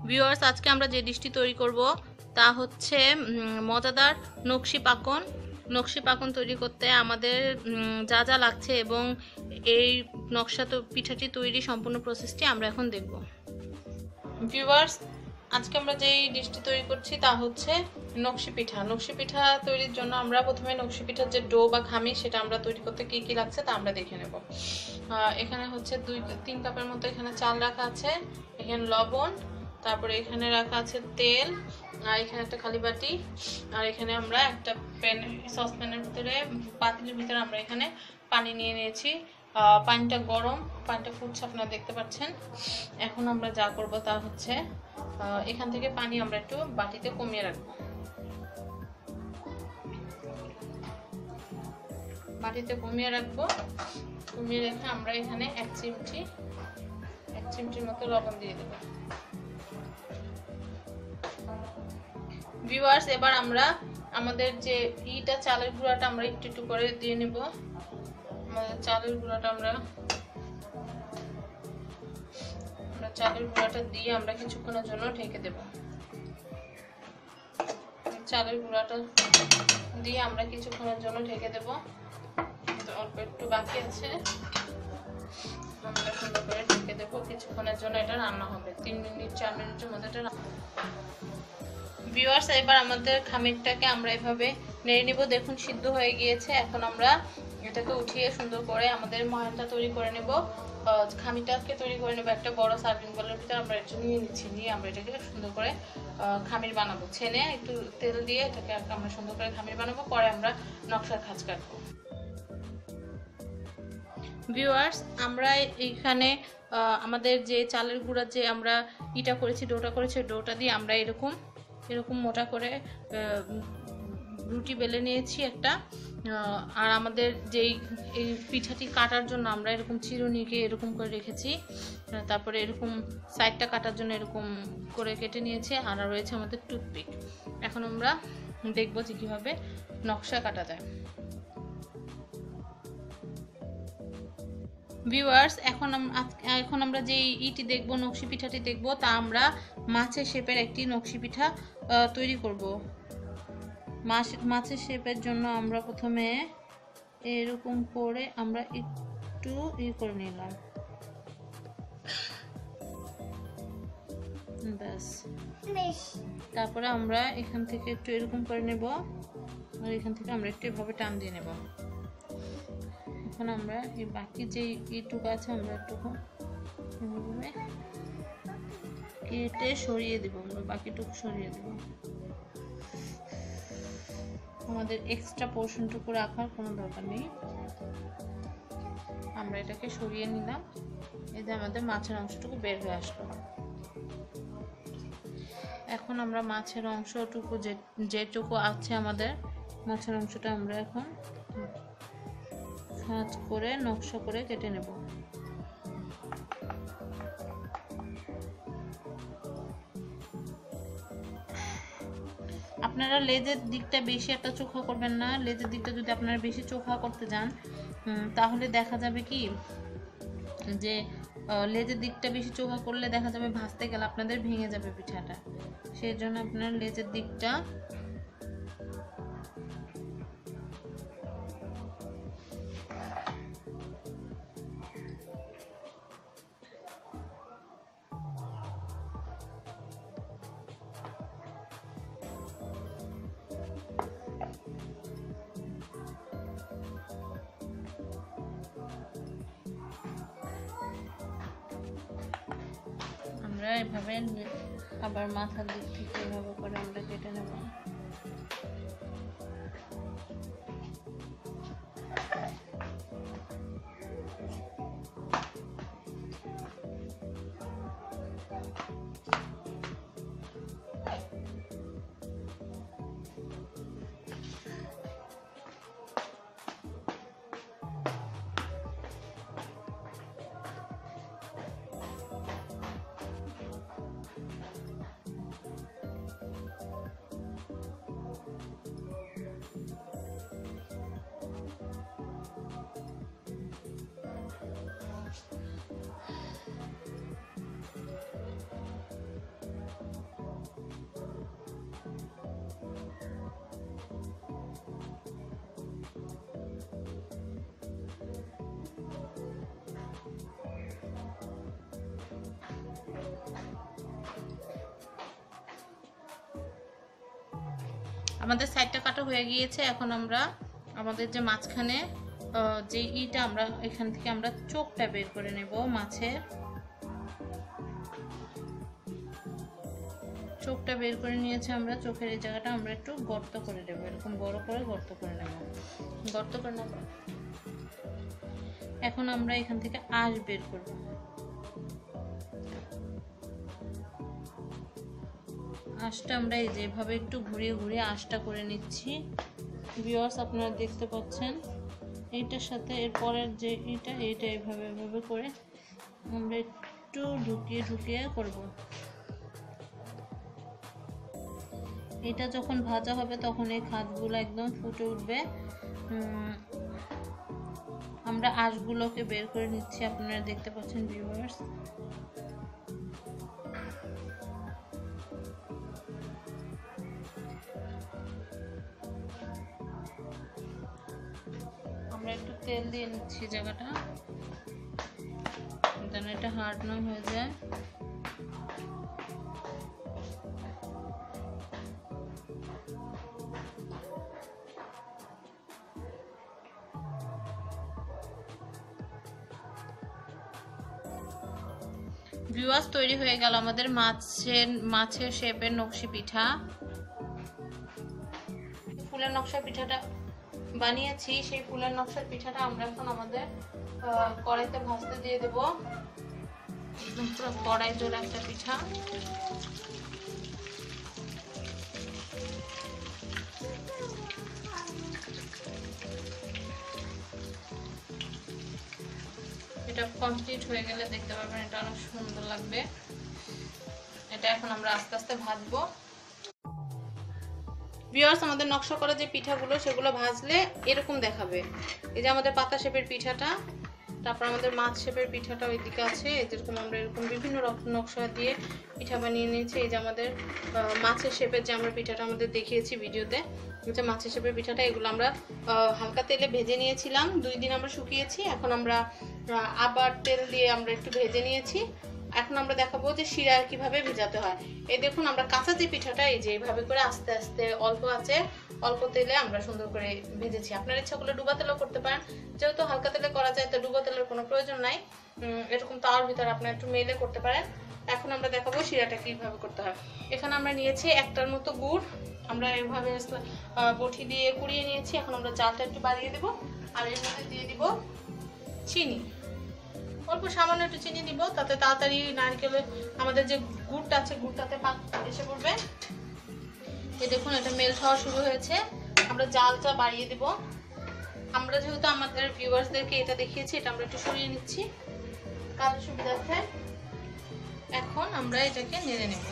Viewers, আজকে আমরা যে ডিশটি তৈরি করব তা হচ্ছে মজাদার নকশি পাকন তৈরি করতে আমাদের যা যা লাগছে এবং এই পিঠাটি তৈরি সম্পূর্ণ প্রসেসটি আমরা এখন দেখব। ভিউয়ার্স, আজকে আমরা যেই ডিশটি তৈরি করছি তা হচ্ছে নকশি পিঠা তৈরির জন্য আমরা প্রথমে নকশি পিঠার যে ডো বা খামি সেটা আমরা তৈরি করতে কি কি লাগছে তা আমরা দেখে নেব। এখানে হচ্ছে 2-3 কাপের মতো এখানে চাল রাখা আছে, এখানে লবণ, তারপরে এখানে রাখা আছে তেল, আর এখানে একটা খালি বাটি, আর এখানে আমরা একটা সসপ্যানের ভিতরে পাতিলের ভিতরে আমরা এখানে পানি নিয়ে নিয়েছি। পানিটা গরম, পানিটা ফুটছে আপনারা দেখতে পাচ্ছেন। এখন আমরা যা করব তা হচ্ছে এখান থেকে পানি আমরা একটু বাটিতে কমিয়ে রাখবো। কমিয়ে রেখে আমরা এখানে এক চিমটির মতো লবণ দিয়ে দেব। ভিউয়ার্স, এবার আমরা আমাদের যে চালের গুঁড়াটা আমরা একটু একটু করে দিয়ে নেব। আমাদের চালের গুঁড়াটা দিয়ে আমরা কিছুক্ষণের জন্য ঢেকে দেব। অল্প একটু বাকি আছে, আমরা সুন্দর করে ঢেকে দেব। কিছুক্ষণের জন্য এটা রান্না হবে, 3-4 মিনিটের মধ্যে এটা। ভিউয়ার্স, এবার আমাদের খামিরটাকে আমরা এভাবে নেড়ে নিব। দেখুন সিদ্ধ হয়ে গিয়েছে। এখন আমরা এটাকে উঠিয়ে সুন্দর করে আমাদের ময়ানটা তৈরি করে নেব। খামিরটাকে তৈরি করে নেব একটা বড় সার্ভিং বোলের ভিতরে আমরা এটা নিয়ে আমরা এটাকে সুন্দর করে খামির বানাবো। ছেনে একটু তেল দিয়ে এটাকে আমরা সুন্দর করে খামির বানাবো, পরে আমরা নকশার খাঁজ কাটবো। ভিউয়ার্স, আমরা এইখানে আমাদের যে চালের গুঁড়া যে আমরা ডোটা করেছি, ডোটা দিয়ে আমরা এরকম মোটা করে রুটি বেলে নিয়েছি একটা। আর আমাদের যেই এই পিঠাটি কাটার জন্য আমরা এরকম চিরুনিকে এরকম করে রেখেছি, তারপরে এরকম সাইডটা কাটার জন্য এরকম করে কেটে নিয়েছি, আর রয়েছে আমাদের টুথপিক। এখন আমরা দেখবো যে কীভাবে নকশা কাটা যায়। ভিউয়ার্স, এখন আমরা যে দেখব, নকশি পিঠাটি দেখব, তা আমরা মাছের শেপের একটি নকশি পিঠা তৈরি করব। মাছের শেপের জন্য আমরা প্রথমে এরকম করে আমরা একটু করে নিলাম, ব্যাস। তারপরে আমরা এখান থেকে একটু এরকম করে নেব, আর এখান থেকে আমরা একটু এভাবে টান দিয়ে নেব। এখন আমরা এই বাকি যে এইটুকু আছে আমরা একটু এভাবে কেটে সরিয়ে দেব। আমরা বাকিটুকু সরিয়ে দেব, আমাদের এক্সট্রা পোর্শনটুকু রাখার কোনো দরকার নেই। আমরা এটাকে সরিয়ে নিলাম, এই যে আমাদের মাছের অংশটুকু বের হয়ে আসলো। এখন আমরা মাছের অংশটুকু যেটুকু আছে আমাদের মাছের অংশটা আমরা এখন ভাঁজ করে নকশা করে কেটে নেব। আপনারা লেজের দিকটা বেশি একটা চোখা করবেন না। লেজের দিকটা যদি আপনারা বেশি চোখা করতে যান তাহলে দেখা যাবে কি যে লেজের দিকটা বেশি চোখা করলে দেখা যাবে ভাজতে গেলে আপনাদের ভেঙে যাবে পিঠাটা। সেই জন্য আপনার লেজের দিকটা এভাবে আবার মাথার দিক থেকে এভাবে করে আমরা কেটে নেব। আমাদের সাইডটা কাটা হয়ে গিয়েছে। এখন আমরা আমাদের যে মাঝখানে যে ইটা আমরা এখান থেকে আমরা চোখটা বের করে নেব। মাছের চোখটা বের করে নিয়েছে আমরা। চোখের এই জায়গাটা আমরা একটু গর্ত করে দেবো, এরকম বড় করে গর্ত করে নেব। গর্ত করে নেব। এখন আমরা এখান থেকে আঁশ বের করব। আঁশটা আমরা এই যেভাবে একটু ঘুরিয়ে ঘুরিয়ে আঁশটা করে নিচ্ছি। ভিউয়ার্স আপনারা দেখতে পাচ্ছেন এইটার সাথে এর পরের যে এইটা এভাবে করে আমরা একটু ঢুকিয়ে ঢুকিয়ে করব। এটা যখন ভাজা হবে তখন এই খাঁজগুলো একদম ফুটে উঠবে। আমরা আঁশগুলোকে বের করে নিচ্ছি, আপনারা দেখতে পাচ্ছেন ভিউয়ার্স। আমরা একটু তেল দিয়ে নিচ্ছি জায়গাটা, যেন এটা হার্ড না হয়ে যায়। ভিউয়ার্স তৈরি হয়ে গেল আমাদের মাছের শেপের নকশি পিঠা। ফুলের নকশা পিঠাটা বানিয়েছি, সেই ফুলের নকশার পিঠাটা আমরা এখন আমাদের কড়াইতে ভাজতে দিয়ে দেব। একদম পুরো কড়াই জোড়া একটা পিঠা। এটা কমপ্লিট হয়ে গেলে দেখতে পাবেন এটা অনেক সুন্দর লাগবে। এটা এখন আমরা আস্তে আস্তে ভাজবো। ভিউয়ার্স আমাদের নকশা করা যে পিঠাগুলো সেগুলো ভাজলে এরকম দেখাবে। এই যে আমাদের পাতা শেপের পিঠাটা, তারপর আমাদের মাছ শেপের পিঠাটা ওইদিকে আছে। যেরকম আমরা এরকম বিভিন্ন নকশা দিয়ে পিঠা বানিয়ে নিয়েছি। এই যে আমাদের মাছের শেপের যে আমরা পিঠাটা আমাদের দেখিয়েছি ভিডিওতে, যে মাছের শেপের পিঠাটা, এগুলো আমরা হালকা তেলে ভেজে নিয়েছিলাম, 2 দিন আমরা শুকিয়েছি। এখন আমরা আবার তেল দিয়ে আমরা একটু ভেজে নিয়েছি। এখন আমরা দেখাবো যে শিরা কিভাবে ভেজাতে হয়। এই দেখুন আমরা কাঁচা যে পিঠাটা এই যে এইভাবে করে আস্তে আস্তে অল্প আছে অল্প তেলে আমরা সুন্দর করে ভেজেছি। আপনার ইচ্ছা করলে ডুবা তেলও করতে পারেন, যেহেতু হালকা তেলে করা যায় তো ডুবা তেলের কোনো প্রয়োজন নাই। এরকম তাওয়ার ভিতরে আপনারা একটু মেলে করতে পারেন। এখন আমরা দেখাবো শিরাটা কিভাবে করতে হয়। এখানে আমরা নিয়েছি একটার মতো গুড়, আমরা এভাবে বটি দিয়ে কুড়িয়ে নিয়েছি। এখন আমরা জালটা একটু বাড়িয়ে দেবো আর এর মধ্যে দিয়ে দিব চিনি, অল্প সামান্য একটু চিনি দিব, তাতে তাড়াতাড়ি নারকেলের আমাদের যে গুড়টা আছে গুড়টাতে পাক এসে পড়বে। এই দেখুন এটা মেল্ট হওয়া শুরু হয়েছে। আমরা জালটা বাড়িয়ে দেব। আমরা যেহেতু আমাদের ভিউয়ার্সদেরকে এটা দেখিয়েছি, এটা আমরা একটু সরিয়ে নিচ্ছি কারোর সুবিধার্থে। এখন আমরা এটাকে নেড়ে নেব।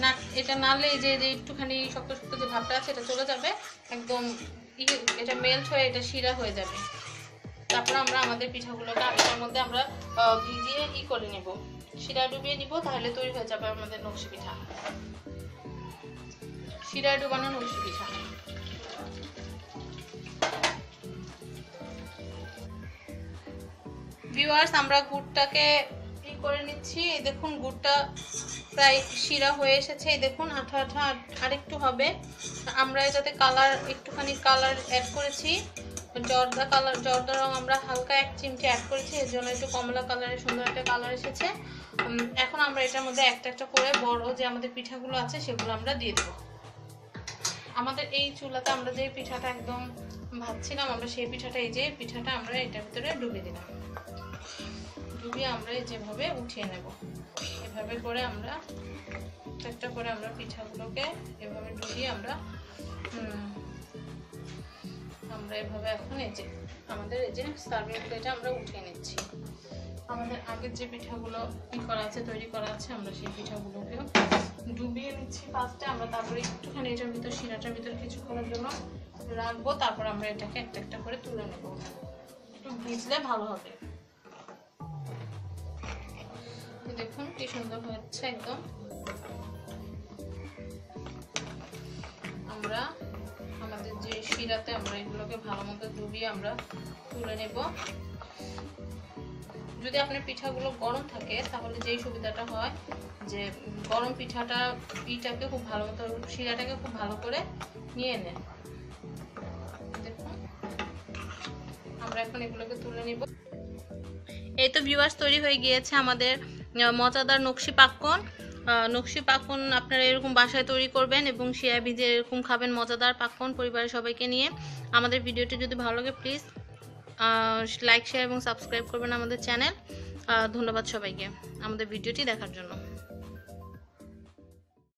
না এটা নাড়লে এই যে একটুখানি শক্ত শক্ত যে ভাবটা আছে এটা চলে যাবে, একদম এটা মেল্ট হয়ে এটা শিরা হয়ে যাবে। তারপর আমরা আমাদের পিঠাগুলোকে এটার মধ্যে আমরা ভিজিয়ে করে নেব, শিরা ডুবিয়ে নিব, তাহলে তৈরি হয়ে যাবে আমাদের নকশি পিঠা, শিরায় ডুবানো নকশি পিঠা। ভিউয়ার্স আমরা গুড়টাকে করে নিচ্ছি। এই দেখুন গুড়টা প্রায় শিরা হয়ে এসেছে। এই দেখুন আঠা আঠা আরেকটু হবে। আমরা এটাতে কালার একটুখানি কালার অ্যাড করেছি, জর্দা রং আমরা হালকা 1 চিমটি অ্যাড করেছি, এর জন্য একটু কমলা কালারের সুন্দর একটা কালার এসেছে। এখন আমরা এটার মধ্যে একটা একটা করে বড় যে আমাদের পিঠাগুলো আছে সেগুলো আমরা দিয়ে দেবো। আমাদের এই চুলাতে আমরা যে পিঠাটা একদম ভাজছিলাম, আমরা সেই পিঠাটা এই যে পিঠাটা আমরা এটার ভিতরে ডুবিয়ে দিলাম। ডুবিয়ে আমরা যেভাবে উঠিয়ে নেব, এভাবে করে আমরা একটা করে আমরা পিঠাগুলোকে এভাবে ডুবিয়ে আমরা এভাবে এখন এই যে আমাদের এই যে সার্ভিং প্লেটে আমরা উঠিয়ে নিচ্ছি। আমাদের আগের যে পিঠাগুলো তৈরি করা আছে আমরা সেই পিঠাগুলোকেও ডুবিয়ে নিচ্ছি ফার্স্টে। আমরা তারপরে একটুখানি এটার ভিতর শিরাটার ভিতর কিছুক্ষণের জন্য রাখবো, তারপর আমরা এটাকে একটা একটা করে তুলে নেব। একটু ভিজলে ভালো হবে। দেখুন কি সুন্দর হচ্ছে একদম। আমরা আমাদের যে শিরাতে আমরা এগুলোকে ভালো মতো ডুবিয়ে আমরা তুলে নেব। যদি আপনার পিঠাগুলো গরম থাকে তাহলে যেই সুবিধাটা হয় যে গরম পিঠাটাকে খুব ভালো মতো শিরাটাকে খুব ভালো করে নিয়ে নেন। দেখুন আমরা এখন এগুলোকে তুলে নিব। এই তো ভিউয়ার্স, তৈরি হয়ে গিয়েছে আমাদের মজাদার নকশি পাক্কন। আপনারা এরকম বাসায় তৈরি করবেন এবং শিরা ভিজে এরকম খাবেন মজাদার পাক্কন পরিবারের সবাইকে নিয়ে। আমাদের ভিডিওটি যদি ভালো লাগে প্লিজ লাইক, শেয়ার এবং সাবস্ক্রাইব করবেন আমাদের চ্যানেল। ধন্যবাদ সবাইকে আমাদের ভিডিওটি দেখার জন্য।